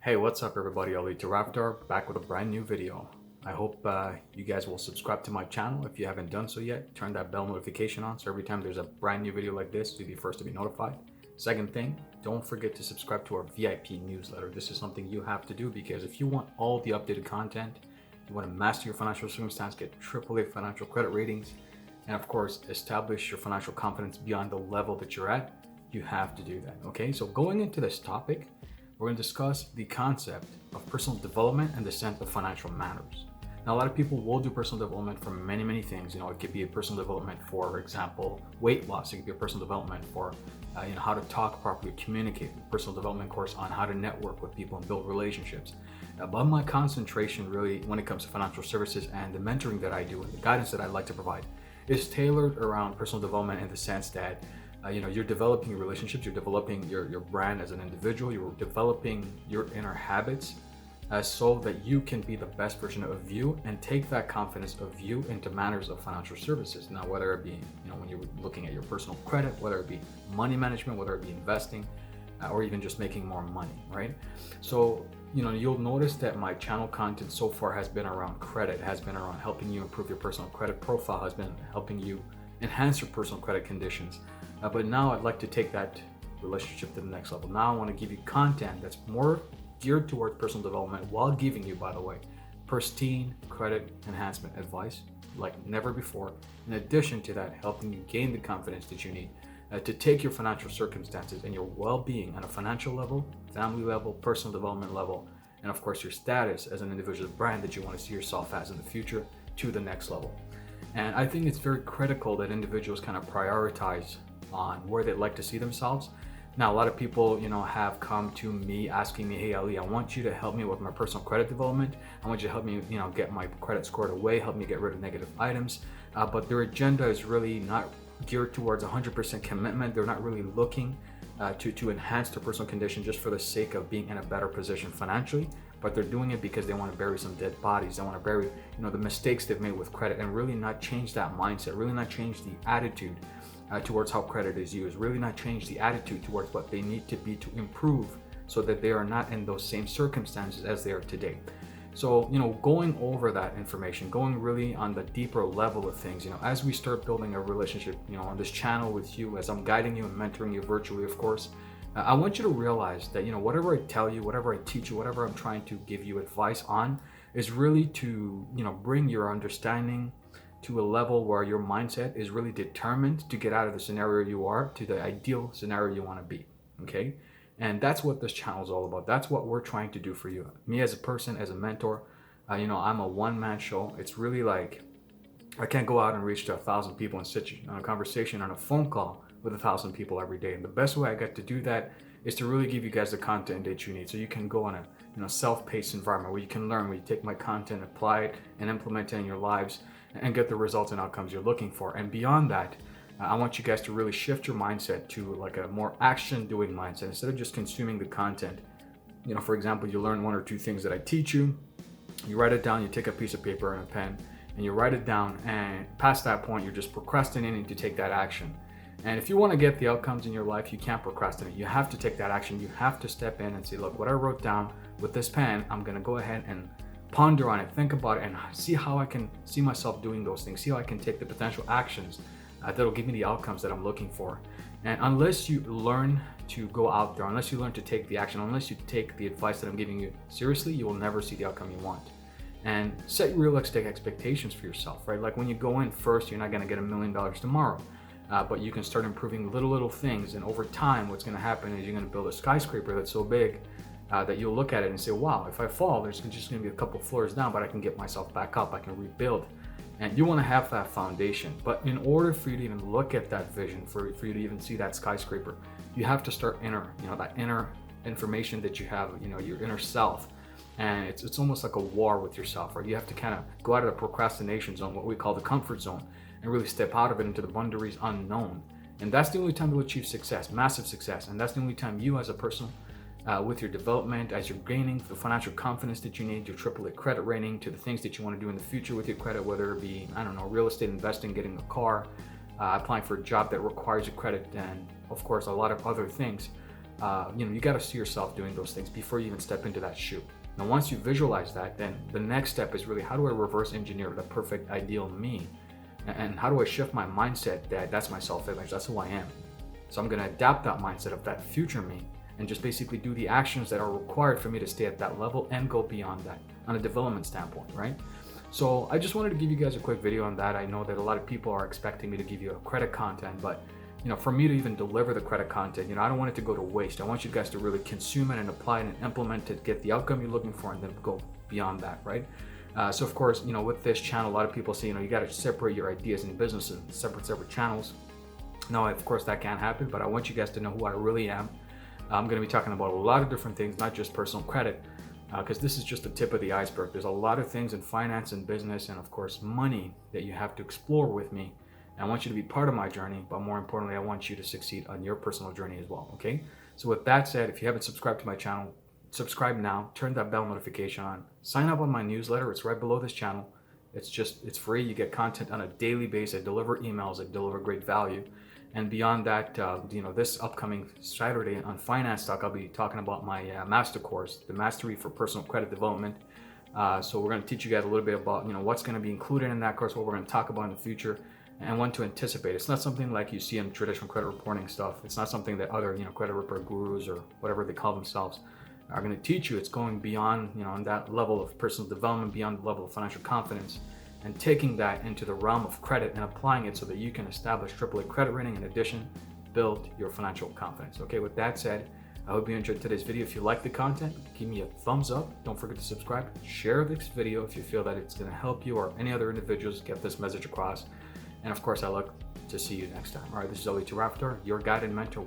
Hey, what's up everybody? Ali Taraftar back with a brand new video. I hope you guys will subscribe to my channel. If you haven't done so yet, turn that bell notification on so every time there's a brand new video like this, you'll be first to be notified. Second thing, don't forget to subscribe to our VIP newsletter. This is something you have to do because if you want all the updated content, you want to master your financial circumstance, get AAA financial credit ratings, and of course, establish your financial confidence beyond the level that you're at, you have to do that. Okay, so going into this topic, we're going to discuss the concept of personal development and the sense of financial matters. Now, a lot of people will do personal development for many things. It could be a personal development for example, weight loss. It could be a personal development for how to talk properly, communicate. Personal development course on how to network with people and build relationships. But my concentration really, when it comes to financial services and the mentoring that I do and the guidance that I like to provide, is tailored around personal development in the sense that you're developing your relationships, you're developing your brand as an individual, you're developing your inner habits so that you can be the best version of you and take that confidence of you into matters of financial services. Now, whether it be, when you're looking at your personal credit, whether it be money management, whether it be investing, or even just making more money, right? So, you'll notice that my channel content so far has been around credit, has been around helping you improve your personal credit profile, has been helping you enhance your personal credit conditions. But now I'd like to take that relationship to the next level. Now I want to give you content that's more geared towards personal development while giving you, by the way, pristine credit enhancement advice like never before. In addition to that, helping you gain the confidence that you need to take your financial circumstances and your well-being on a financial level, family level, personal development level, and of course your status as an individual brand that you want to see yourself as in the future to the next level. And I think it's very critical that individuals kind of prioritize on where they'd like to see themselves. Now, a lot of people, have come to me asking me, hey, Ali, I want you to help me with my personal credit development. I want you to help me, get my credit scored away, help me get rid of negative items. But their agenda is really not geared towards 100% commitment. They're not really looking to enhance their personal condition just for the sake of being in a better position financially, but they're doing it because they want to bury some dead bodies. They want to bury, the mistakes they've made with credit and really not change that mindset, really not change the attitude towards how credit is used, really not change the attitude towards what they need to be to improve so that they are not in those same circumstances as they are today. So, going over that information, going really on the deeper level of things, as we start building a relationship, on this channel with you, as I'm guiding you and mentoring you virtually, of course, I want you to realize that, whatever I tell you, whatever I teach you, whatever I'm trying to give you advice on is really to, bring your understanding to a level where your mindset is really determined to get out of the scenario you are to the ideal scenario you want to be. Okay. And that's what this channel is all about. That's what we're trying to do for you. Me as a person, as a mentor, I'm a one-man show. It's really like I can't go out and reach to 1,000 people and sit on a conversation on a phone call with 1,000 people every day. And the best way I get to do that is to really give you guys the content that you need. So you can go on a self-paced environment where you can learn, where you take my content, apply it, and implement it in your lives and get the results and outcomes you're looking for. And beyond that, I want you guys to really shift your mindset to like a more action doing mindset instead of just consuming the content. For example, you learn one or two things that I teach you, you write it down, you take a piece of paper and a pen and you write it down, and past that point, you're just procrastinating to take that action. And if you want to get the outcomes in your life, you can't procrastinate. You have to take that action. You have to step in and say, look, what I wrote down with this pen, I'm going to go ahead and ponder on it, think about it, and see how I can see myself doing those things, see how I can take the potential actions that'll give me the outcomes that I'm looking for. And unless you learn to go out there, unless you learn to take the action, unless you take the advice that I'm giving you seriously, you will never see the outcome you want. And set realistic expectations for yourself, right? Like when you go in first, you're not going to get $1 million tomorrow, but you can start improving little things. And over time, what's going to happen is you're going to build a skyscraper that's so big that you'll look at it and say, wow, if I fall, there's just going to be a couple floors down, but I can get myself back up, I can rebuild. And you want to have that foundation. But in order for you to even look at that vision, for you to even see that skyscraper, you have to start that inner information that you have, your inner self. And it's almost like a war with yourself, right? You have to kind of go out of the procrastination zone, what we call the comfort zone, and really step out of it into the boundaries unknown. And that's the only time you'll achieve success, massive success. And that's the only time you as a person, with your development, as you're gaining the financial confidence that you need, your AAA credit rating, to the things that you want to do in the future with your credit, whether it be, real estate investing, getting a car, applying for a job that requires your credit, and of course, a lot of other things. you got to see yourself doing those things before you even step into that shoe. Now, once you visualize that, then the next step is really, how do I reverse engineer the perfect ideal me? And how do I shift my mindset that that's my self-image, that's who I am? So I'm going to adapt that mindset of that future me and just basically do the actions that are required for me to stay at that level and go beyond that on a development standpoint, right? So I just wanted to give you guys a quick video on that. I know that a lot of people are expecting me to give you a credit content, but for me to even deliver the credit content, I don't want it to go to waste. I want you guys to really consume it and apply it and implement it, get the outcome you're looking for, and then go beyond that, right? So of course, with this channel, a lot of people say, you got to separate your ideas and businesses in separate channels. No, of course that can't happen, but I want you guys to know who I really am. I'm going to be talking about a lot of different things, not just personal credit, because this is just the tip of the iceberg. There's a lot of things in finance and business and of course money that you have to explore with me. I want you to be part of my journey, but more importantly, I want you to succeed on your personal journey as well, okay? So with that said, if you haven't subscribed to my channel, subscribe now, turn that bell notification on, sign up on my newsletter. It's right below this channel. It's free. You get content on a daily basis. I deliver emails, I deliver great value. And beyond that, this upcoming Saturday on Finance Talk, I'll be talking about my master course, the Mastery for Personal Credit Development. So we're going to teach you guys a little bit about, what's going to be included in that course, what we're going to talk about in the future, and when to anticipate. It's not something like you see in traditional credit reporting stuff. It's not something that other, credit report gurus or whatever they call themselves are going to teach you. It's going beyond, on that level of personal development, beyond the level of financial confidence, and taking that into the realm of credit and applying it so that you can establish AAA credit rating. In addition, build your financial confidence. Okay, with that said, I hope you enjoyed today's video. If you like the content, give me a thumbs up. Don't forget to subscribe. Share this video if you feel that it's going to help you or any other individuals get this message across. And of course, I look to see you next time. All right, this is Zoe Taraftar, your guide and mentor.